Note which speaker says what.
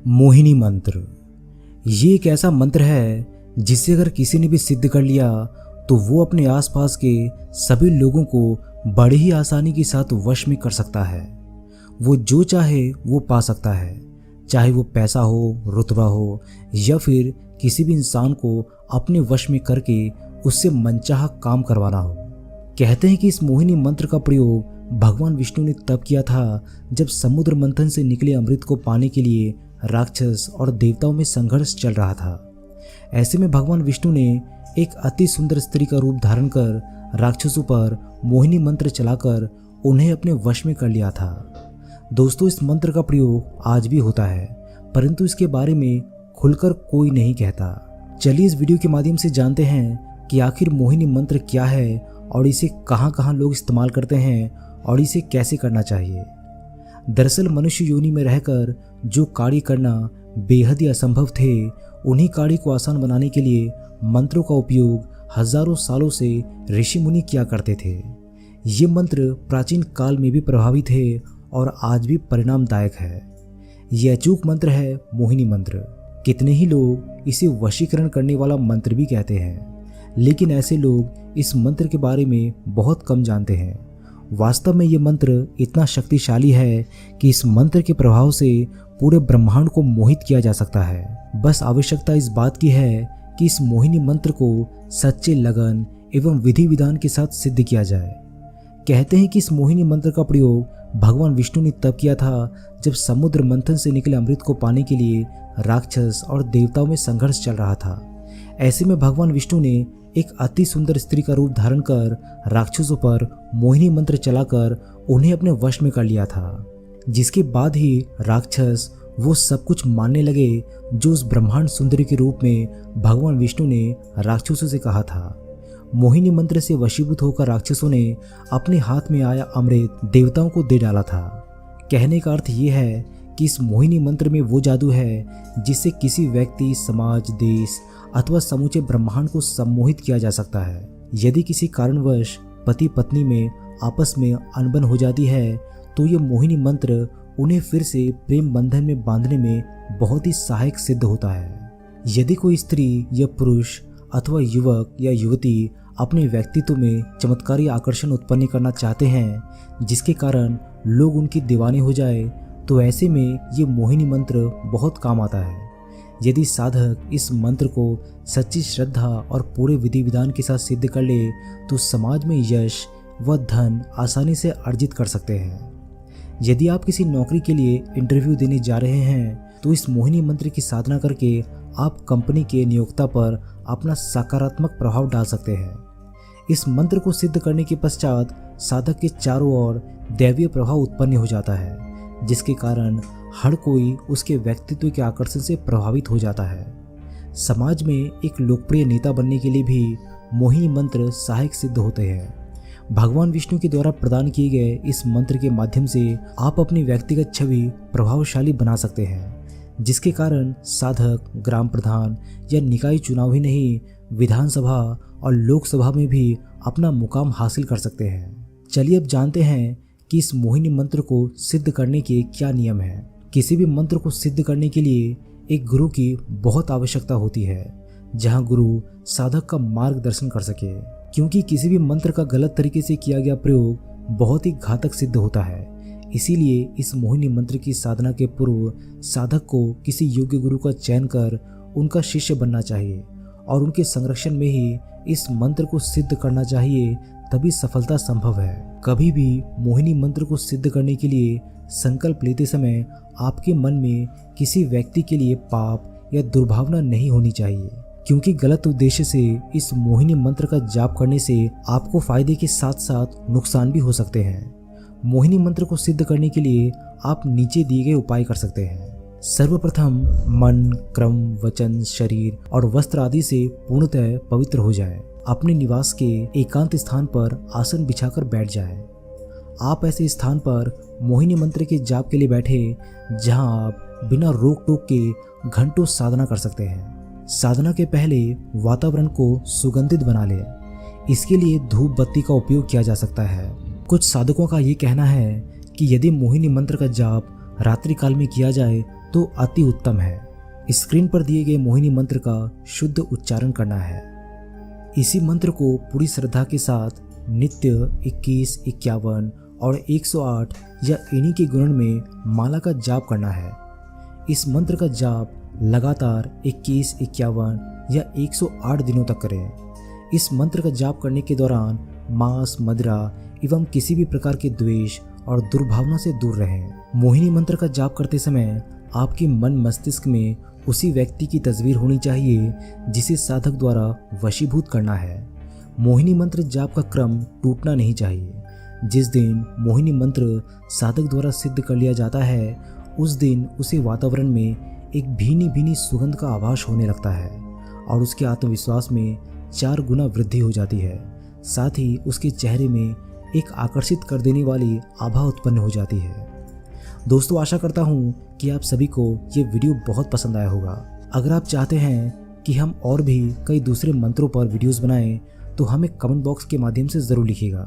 Speaker 1: मोहिनी मंत्र। ये एक ऐसा मंत्र है जिसे अगर किसी ने भी सिद्ध कर लिया तो वो अपने आसपास के सभी लोगों को बड़ी ही आसानी के साथ वश में कर सकता है। वो जो चाहे वो पा सकता है, चाहे वो पैसा हो, रुतबा हो या फिर किसी भी इंसान को अपने वश में करके उससे मनचाहा काम करवाना हो। कहते हैं कि इस मोहिनी मंत्र का प्रयोग भगवान विष्णु ने तब किया था जब समुद्र मंथन से निकले अमृत को पाने के लिए राक्षस और देवताओं में संघर्ष चल रहा था। ऐसे में भगवान विष्णु ने एक अति सुंदर स्त्री का रूप धारण कर राक्षसों पर मोहिनी मंत्र चलाकर उन्हें अपने वश में कर लिया था। दोस्तों, इस मंत्र का प्रयोग आज भी होता है, परंतु इसके बारे में खुलकर कोई नहीं कहता। चलिए इस वीडियो के माध्यम से जानते हैं कि आखिर मोहिनी मंत्र क्या है और इसे कहां कहां लोग इस्तेमाल करते हैं और इसे कैसे करना चाहिए। दरअसल मनुष्य योनि में रहकर जो कार्य करना बेहद ही असंभव थे, उन्हीं कार्य को आसान बनाने के लिए मंत्रों का उपयोग हजारों सालों से ऋषि मुनि किया करते थे। ये मंत्र प्राचीन काल में भी प्रभावी थे और आज भी परिणामदायक है। ये अचूक मंत्र है मोहिनी मंत्र। कितने ही लोग इसे वशीकरण करने वाला मंत्र भी कहते हैं, लेकिन ऐसे लोग इस मंत्र के बारे में बहुत कम जानते हैं। वास्तव में ये मंत्र इतना शक्तिशाली है कि इस मंत्र के प्रभाव से पूरे ब्रह्मांड को मोहित किया जा सकता है। बस आवश्यकता इस बात की है कि इस मोहिनी मंत्र को सच्चे लगन एवं विधि विधान के साथ सिद्ध किया जाए। कहते हैं कि इस मोहिनी मंत्र का प्रयोग भगवान विष्णु ने तब किया था जब समुद्र मंथन से निकले अमृत को पाने के लिए राक्षस और देवताओं में संघर्ष चल रहा था। ऐसे में भगवान विष्णु ने एक अति सुंदर स्त्री का रूप धारण कर राक्षसों पर मोहिनी मंत्र चलाकर उन्हें अपने वश में कर लिया था, जिसके बाद ही राक्षस वो सब कुछ मानने लगे जो उस ब्रह्मांड सुंदरी के रूप में भगवान विष्णु ने राक्षसों से कहा था। मोहिनी मंत्र से वशीभूत होकर राक्षसों ने अपने हाथ में आया अमृत देवताओं को दे डाला था। कहने का अर्थ ये है कि इस मोहिनी मंत्र में वो जादू है जिससे किसी व्यक्ति, समाज, देश अथवा समूचे ब्रह्मांड को सम्मोहित किया जा सकता है। यदि किसी कारणवश पति पत्नी में आपस में अनबन हो जाती है तो ये मोहिनी मंत्र उन्हें फिर से प्रेम बंधन में बांधने में बहुत ही सहायक सिद्ध होता है। यदि कोई स्त्री या पुरुष अथवा युवक या युवती अपने व्यक्तित्व में चमत्कारी आकर्षण उत्पन्न करना चाहते हैं जिसके कारण लोग उनकी दीवाने हो जाए, तो ऐसे में ये मोहिनी मंत्र बहुत काम आता है। यदि साधक इस मंत्र को सच्ची श्रद्धा और पूरे विधि विधान के साथ सिद्ध कर ले तो समाज में यश व धन आसानी से अर्जित कर सकते हैं। यदि आप किसी नौकरी के लिए इंटरव्यू देने जा रहे हैं तो इस मोहिनी मंत्र की साधना करके आप कंपनी के नियोक्ता पर अपना सकारात्मक प्रभाव डाल सकते हैं। इस मंत्र को सिद्ध करने के पश्चात साधक के चारों ओर दैवीय प्रभाव उत्पन्न हो जाता है, जिसके कारण हर कोई उसके व्यक्तित्व के आकर्षण से प्रभावित हो जाता है। समाज में एक लोकप्रिय नेता बनने के लिए भी मोहिनी मंत्र सहायक सिद्ध होते हैं। भगवान विष्णु के द्वारा प्रदान किए गए इस मंत्र के माध्यम से आप अपनी व्यक्तिगत छवि प्रभावशाली बना सकते हैं, जिसके कारण साधक ग्राम प्रधान या निकाय चुनाव ही नहीं, विधानसभा और लोकसभा में भी अपना मुकाम हासिल कर सकते हैं। चलिए अब जानते हैं कि इस मोहिनी मंत्र को सिद्ध करने के क्या नियम हैं। किसी भी मंत्र को सिद्ध करने के लिए एक गुरु की बहुत आवश्यकता होती है, जहां गुरु साधक का मार्गदर्शन कर सके, क्योंकि किसी भी मंत्र का गलत तरीके से किया गया प्रयोग बहुत ही घातक सिद्ध होता है। इसीलिए इस मोहिनी मंत्र की साधना के पूर्व साधक को किसी योग्य गुरु का चयन कर उनका शिष्य बनना चाहिए और उनके संरक्षण में ही इस मंत्र को सिद्ध करना चाहिए, तभी सफलता संभव है। कभी भी मोहिनी मंत्र को सिद्ध करने के लिए संकल्प लेते समय आपके मन में किसी व्यक्ति के लिए पाप या दुर्भावना नहीं होनी चाहिए, क्योंकि गलत उद्देश्य से इस मोहिनी मंत्र का जाप करने से आपको फायदे के साथ साथ नुकसान भी हो सकते हैं। मोहिनी मंत्र को सिद्ध करने के लिए आप नीचे दिए गए उपाय कर सकते हैं। सर्वप्रथम मन, क्रम, वचन, शरीर और वस्त्र आदि से पूर्णतः पवित्र हो जाए। अपने निवास के एकांत स्थान पर आसन बिछाकर बैठ जाए। आप ऐसे स्थान पर मोहिनी मंत्र के जाप के लिए बैठे जहां आप बिना रोक टोक के घंटों साधना कर सकते हैं। साधना के पहले वातावरण को सुगंधित बना लें। इसके लिए धूप बत्ती का उपयोग किया जा सकता है। कुछ साधकों का ये कहना है कि यदि मोहिनी मंत्र का जाप रात्रि काल में किया जाए तो अति उत्तम है। स्क्रीन पर दिए गए मोहिनी मंत्र का शुद्ध उच्चारण करना है। इसी मंत्र को पूरी श्रद्धा के साथ नित्य 21, 51 और 108 या इन्हीं के गुणन में माला का जाप करना है। इस मंत्र का जाप लगातार 21, 51 या 108 दिनों तक करें। इस मंत्र का जाप करने के दौरान मांस, मदिरा एवं किसी भी प्रकार के द्वेष और दुर्भावना से दूर रहें। मोहिनी मंत्र का जाप करते समय आपके मन मस्तिष्क में उसी व्यक्ति की तस्वीर होनी चाहिए जिसे साधक द्वारा वशीभूत करना है। मोहिनी मंत्र जाप का क्रम टूटना नहीं चाहिए। जिस दिन मोहिनी मंत्र साधक द्वारा सिद्ध कर लिया जाता है उस दिन उसे वातावरण में एक भीनी भीनी सुगंध का आभास होने लगता है और उसके आत्मविश्वास में 4 गुना वृद्धि हो जाती है। साथ ही उसके चेहरे में एक आकर्षित कर देने वाली आभा उत्पन्न हो जाती है। दोस्तों, आशा करता हूँ कि आप सभी को ये वीडियो बहुत पसंद आया होगा। अगर आप चाहते हैं कि हम और भी कई दूसरे मंत्रों पर वीडियोस बनाएं तो हमें कमेंट बॉक्स के माध्यम से ज़रूर लिखिएगा।